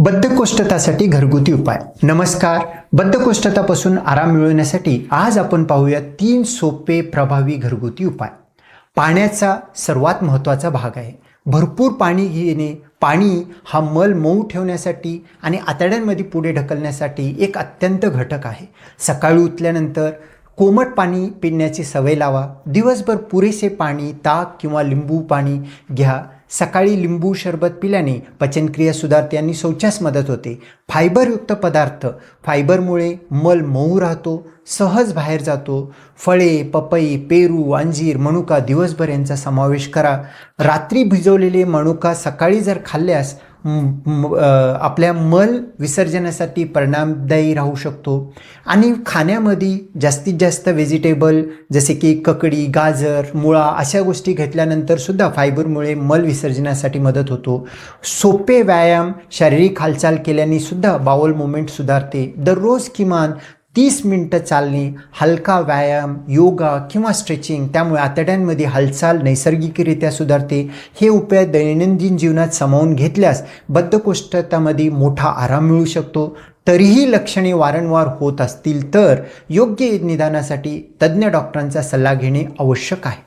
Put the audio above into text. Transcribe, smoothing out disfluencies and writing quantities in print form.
बद्धकोष्ठतासाठी घरगुती उपाय. नमस्कार. बद्धकोष्ठतापासून आराम मिळवण्यासाठी आज आपण पाहूया 3 सोपे प्रभावी घरगुती उपाय. पाण्याचा सर्वात महत्त्वाचा भाग आहे. भरपूर पाणी घेणे. पाणी हा मल मऊ ठेवण्यासाठी आणि आतड्यांमध्ये पुढे ढकलण्यासाठी एक अत्यंत घटक आहे. सकाळी उठल्यानंतर कोमट पाणी पिण्याची सवय लावा. दिवसभर पुरेसे पाणी, ताक किंवा लिंबू पाणी घ्या. सकाळी लिंबू सरबत पिल्याने पचनक्रिया सुधारते आणि शौचास मदत होते. फायबरयुक्त पदार्थ. फायबरमुळे मल मऊ राहतो, सहज बाहेर जातो. फळे, पपई, पेरू, अंजीर, मनुका दिवसभर यांचा समावेश करा. रात्री भिजवलेले मनुका सकाळी जर खाल्ल्यास आपल्या मल विसर्जनासाठी परिणामदायी राहू शकतो. आणि खाण्यामध्ये जास्तीत जास्त व्हेजिटेबल जसे की ककडी, गाजर, मुळा अशा गोष्टी घेतल्यानंतर सुद्धा फायबरमुळे मल विसर्जनासाठी मदत होतो. सोपे व्यायाम, शारीरिक हालचाल केल्याने सुद्धा बाउल मूवमेंट सुधारते. दररोज किमान 30 मिनिटं चालणे, हलका व्यायाम, योगा किंवा स्ट्रेचिंग, त्यामुळे आतड्यांमध्ये हालचाल नैसर्गिकरित्या सुधारते. हे उपाय दैनंदिन जीवनात सामावून घेतल्यास बद्धकोष्ठतामध्ये मोठा आराम मिळू शकतो. तरीही लक्षणे वारंवार होत असतील तर योग्य निदानासाठी तज्ज्ञ डॉक्टरांचा सल्ला घेणे आवश्यक आहे.